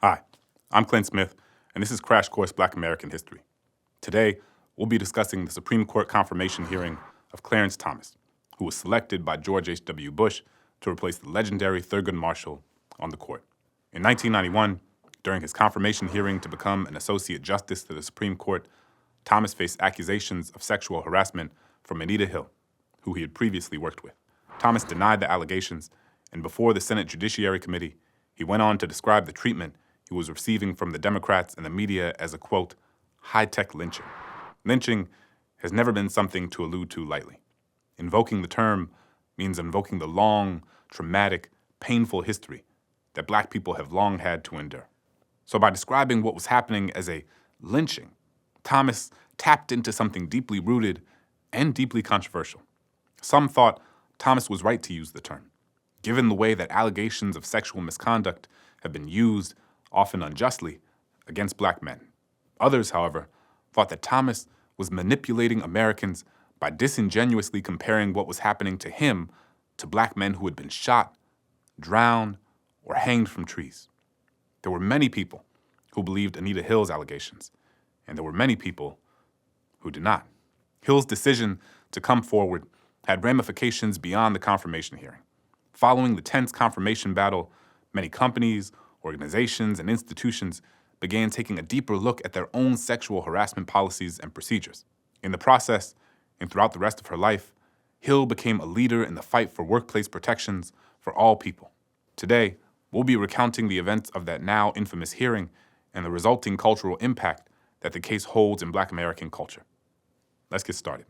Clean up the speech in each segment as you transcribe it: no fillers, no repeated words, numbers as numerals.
Hi, I'm Clint Smith, and this is Crash Course Black American History. Today, we'll be discussing the Supreme Court confirmation hearing of Clarence Thomas, who was selected by George H.W. Bush to replace the legendary Thurgood Marshall on the court. In 1991, during his confirmation hearing to become an Associate Justice to the Supreme Court, Thomas faced accusations of sexual harassment from Anita Hill, who he had previously worked with. Thomas denied the allegations, and before the Senate Judiciary Committee, he went on to describe the treatment he was receiving from the Democrats and the media as a, quote, high-tech lynching. Lynching has never been something to allude to lightly. Invoking the term means invoking the long, traumatic, painful history that Black people have long had to endure. So by describing what was happening as a lynching, Thomas tapped into something deeply rooted and deeply controversial. Some thought Thomas was right to use the term, given the way that allegations of sexual misconduct have been used, often unjustly, against Black men. Others, however, thought that Thomas was manipulating Americans by disingenuously comparing what was happening to him to Black men who had been shot, drowned, or hanged from trees. There were many people who believed Anita Hill's allegations, and there were many people who did not. Hill's decision to come forward had ramifications beyond the confirmation hearing. Following the tense confirmation battle, many companies, organizations, and institutions began taking a deeper look at their own sexual harassment policies and procedures. In the process, and throughout the rest of her life, Hill became a leader in the fight for workplace protections for all people. Today, we'll be recounting the events of that now infamous hearing and the resulting cultural impact that the case holds in Black American culture. Let's get started.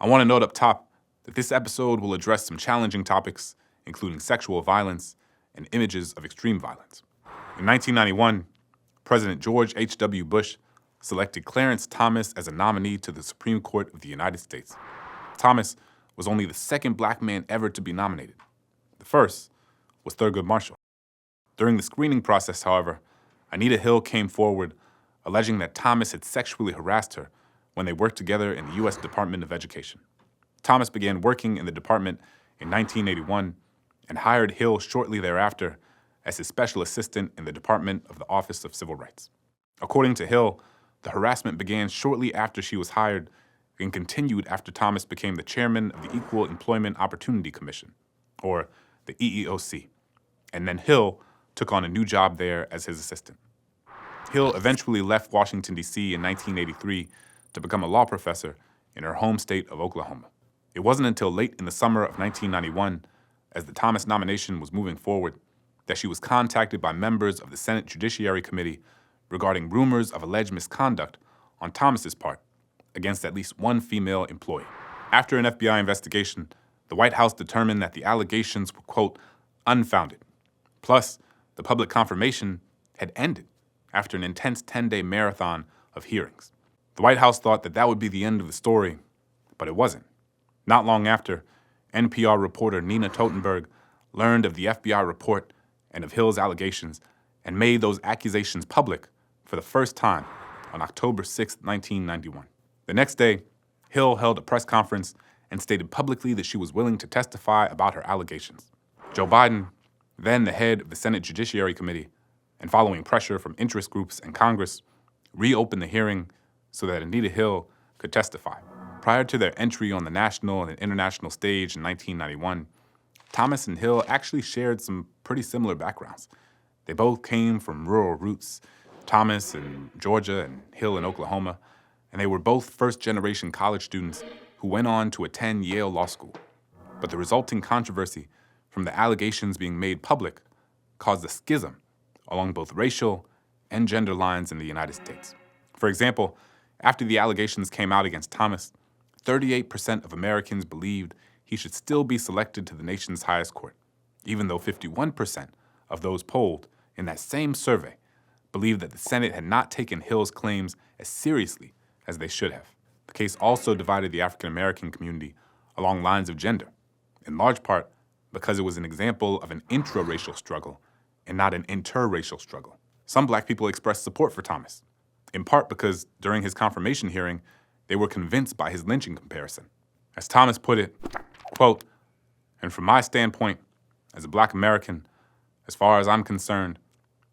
I want to note up top that this episode will address some challenging topics, including sexual violence and images of extreme violence. In 1991, President George H.W. Bush selected Clarence Thomas as a nominee to the Supreme Court of the United States. Thomas was only the second Black man ever to be nominated. The first was Thurgood Marshall. During the screening process, however, Anita Hill came forward alleging that Thomas had sexually harassed her when they worked together in the U.S. Department of Education. Thomas began working in the department in 1981 and hired Hill shortly thereafter as his special assistant in the Department of the Office of Civil Rights. According to Hill, the harassment began shortly after she was hired and continued after Thomas became the chairman of the Equal Employment Opportunity Commission, or the EEOC, and then Hill took on a new job there as his assistant. Hill eventually left Washington, D.C. in 1983 to become a law professor in her home state of Oklahoma. It wasn't until late in the summer of 1991, as the Thomas nomination was moving forward, that she was contacted by members of the Senate Judiciary Committee regarding rumors of alleged misconduct on Thomas's part against at least one female employee. After an FBI investigation, the White House determined that the allegations were, quote, unfounded. Plus, the public confirmation had ended after an intense 10-day marathon of hearings. The White House thought that would be the end of the story, but it wasn't. Not long after, NPR reporter Nina Totenberg learned of the FBI report and of Hill's allegations and made those accusations public for the first time on October 6, 1991. The next day, Hill held a press conference and stated publicly that she was willing to testify about her allegations. Joe Biden, then the head of the Senate Judiciary Committee, and following pressure from interest groups and Congress, reopened the hearing so that Anita Hill could testify. Prior to their entry on the national and international stage in 1991, Thomas and Hill actually shared some pretty similar backgrounds. They both came from rural roots, Thomas in Georgia and Hill in Oklahoma, and they were both first-generation college students who went on to attend Yale Law School. But the resulting controversy from the allegations being made public caused a schism along both racial and gender lines in the United States. For example, after the allegations came out against Thomas, 38% of Americans believed he should still be selected to the nation's highest court, even though 51% of those polled in that same survey believed that the Senate had not taken Hill's claims as seriously as they should have. The case also divided the African American community along lines of gender, in large part because it was an example of an intra-racial struggle and not an interracial struggle. Some Black people expressed support for Thomas, in part because during his confirmation hearing, they were convinced by his lynching comparison. As Thomas put it, quote, "And from my standpoint, as a Black American, as far as I'm concerned,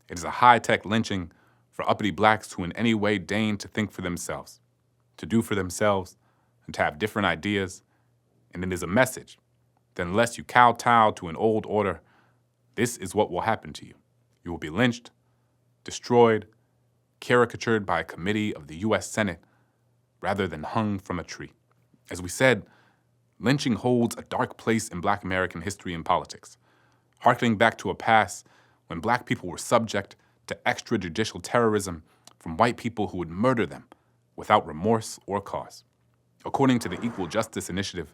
it is a high-tech lynching for uppity Blacks who in any way deign to think for themselves, to do for themselves, and to have different ideas, and it is a message that unless you kowtow to an old order, this is what will happen to you. You will be lynched, destroyed, caricatured by a committee of the U.S. Senate, rather than hung from a tree." As we said, lynching holds a dark place in Black American history and politics, harkening back to a past when Black people were subject to extrajudicial terrorism from white people who would murder them without remorse or cause. According to the Equal Justice Initiative,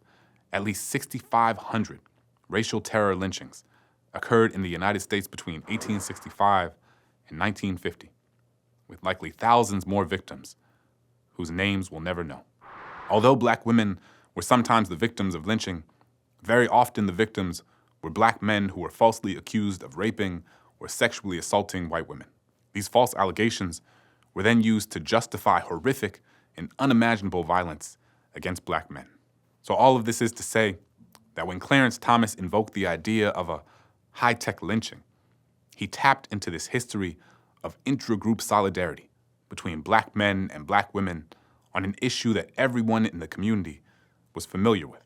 at least 6,500 racial terror lynchings occurred in the United States between 1865 and 1950, with likely thousands more victims whose names we'll never know. Although Black women were sometimes the victims of lynching, very often the victims were Black men who were falsely accused of raping or sexually assaulting white women. These false allegations were then used to justify horrific and unimaginable violence against Black men. So all of this is to say that when Clarence Thomas invoked the idea of a high-tech lynching, he tapped into this history of intra-group solidarity between Black men and Black women on an issue that everyone in the community was familiar with.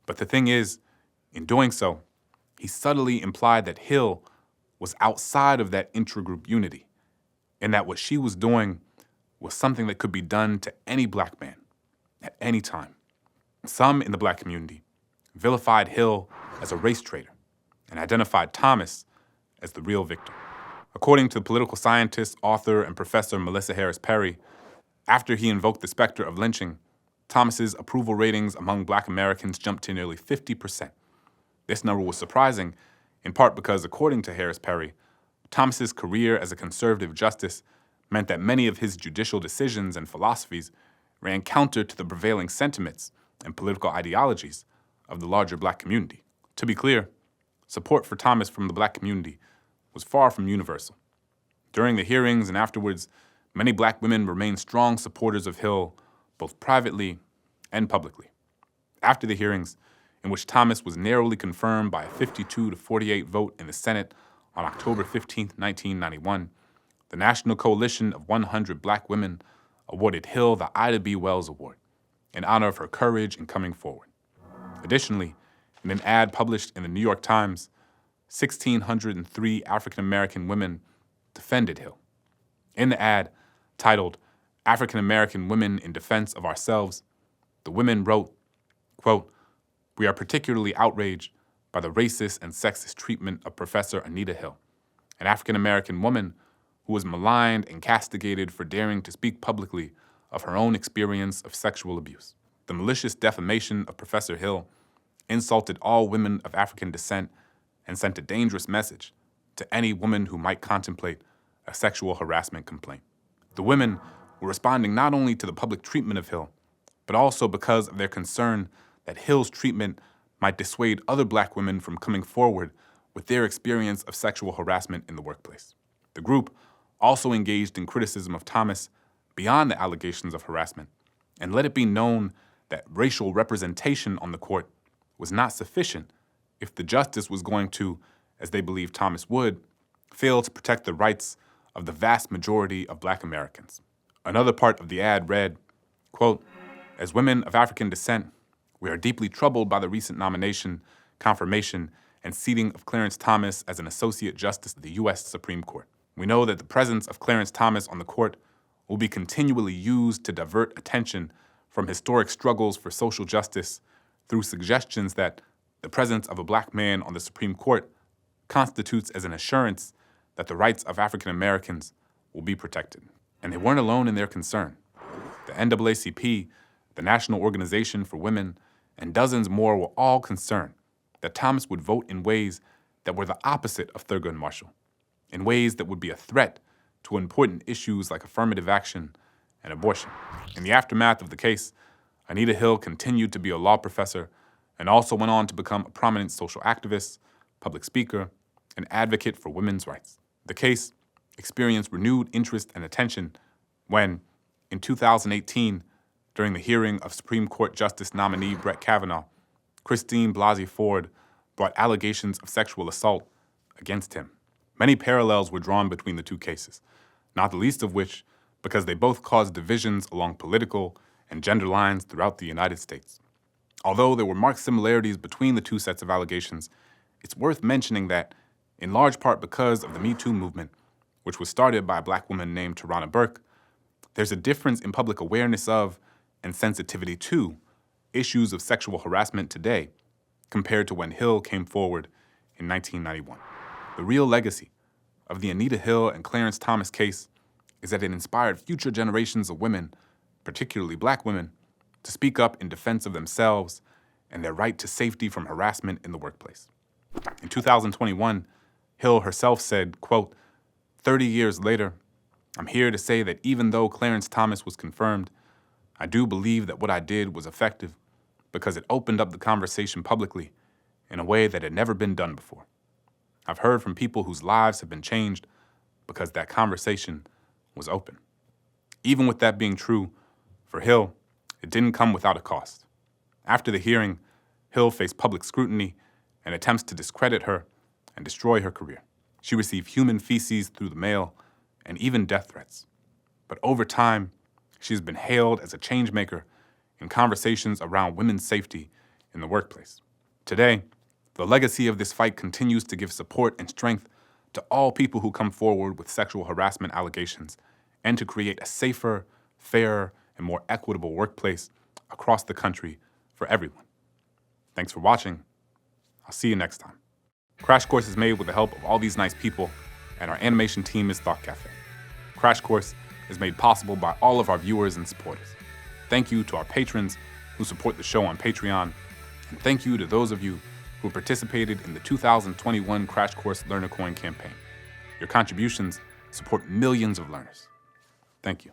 But the thing is, in doing so, he subtly implied that Hill was outside of that intra-group unity, and that what she was doing was something that could be done to any Black man at any time. Some in the Black community vilified Hill as a race traitor and identified Thomas as the real victim. According to political scientist, author, and professor Melissa Harris Perry, after he invoked the specter of lynching, Thomas's approval ratings among Black Americans jumped to nearly 50%. This number was surprising, in part because, according to Harris Perry, Thomas's career as a conservative justice meant that many of his judicial decisions and philosophies ran counter to the prevailing sentiments and political ideologies of the larger Black community. To be clear, support for Thomas from the Black community was far from universal. During the hearings and afterwards, many Black women remained strong supporters of Hill, both privately and publicly. After the hearings, in which Thomas was narrowly confirmed by a 52-48 vote in the Senate on October 15, 1991, the National Coalition of 100 Black Women awarded Hill the Ida B. Wells Award in honor of her courage in coming forward. Additionally, in an ad published in the New York Times, 1,603 African-American women defended Hill. In the ad, titled "African-American Women in Defense of Ourselves," the women wrote, quote, "We are particularly outraged by the racist and sexist treatment of Professor Anita Hill, an African-American woman who was maligned and castigated for daring to speak publicly of her own experience of sexual abuse. The malicious defamation of Professor Hill insulted all women of African descent and sent a dangerous message to any woman who might contemplate a sexual harassment complaint." The women were responding not only to the public treatment of Hill, but also because of their concern that Hill's treatment might dissuade other Black women from coming forward with their experience of sexual harassment in the workplace. The group also engaged in criticism of Thomas beyond the allegations of harassment and let it be known that racial representation on the court was not sufficient if the justice was going to, as they believed Thomas would, fail to protect the rights of the vast majority of Black Americans. Another part of the ad read, quote, "As women of African descent, we are deeply troubled by the recent nomination, confirmation, and seating of Clarence Thomas as an Associate Justice of the U.S. Supreme Court. We know that the presence of Clarence Thomas on the court will be continually used to divert attention from historic struggles for social justice through suggestions that the presence of a Black man on the Supreme Court constitutes as an assurance that the rights of African Americans will be protected." And they weren't alone in their concern. The NAACP, the National Organization for Women, and dozens more were all concerned that Thomas would vote in ways that were the opposite of Thurgood Marshall, in ways that would be a threat to important issues like affirmative action and abortion. In the aftermath of the case, Anita Hill continued to be a law professor and also went on to become a prominent social activist, public speaker, and advocate for women's rights. The case experienced renewed interest and attention when, in 2018, During the hearing of Supreme Court Justice nominee Brett Kavanaugh, Christine Blasey Ford brought allegations of sexual assault against him. Many parallels were drawn between the two cases, not the least of which because they both caused divisions along political and gender lines throughout the United States. Although there were marked similarities between the two sets of allegations, it's worth mentioning that, in large part because of the Me Too movement, which was started by a black woman named Tarana Burke, there's a difference in public awareness of and sensitivity to issues of sexual harassment today compared to when Hill came forward in 1991. The real legacy of the Anita Hill and Clarence Thomas case is that it inspired future generations of women, particularly black women, to speak up in defense of themselves and their right to safety from harassment in the workplace. In 2021, Hill herself said, quote, 30 years later, I'm here to say that even though Clarence Thomas was confirmed, I do believe that what I did was effective because it opened up the conversation publicly in a way that had never been done before. I've heard from people whose lives have been changed because that conversation was open. Even with that being true, for Hill, it didn't come without a cost. After the hearing, Hill faced public scrutiny and attempts to discredit her and destroy her career. She received human feces through the mail and even death threats. But over time, she's been hailed as a change maker in conversations around women's safety in the workplace. Today, the legacy of this fight continues to give support and strength to all people who come forward with sexual harassment allegations and to create a safer, fairer, and more equitable workplace across the country for everyone. Thanks for watching. I'll see you next time. Crash Course is made with the help of all these nice people, and our animation team is Thought Cafe. Crash Course is made possible by all of our viewers and supporters. Thank you to our patrons who support the show on Patreon, and thank you to those of you who participated in the 2021 Crash Course Learner Coin campaign. Your contributions support millions of learners. Thank you.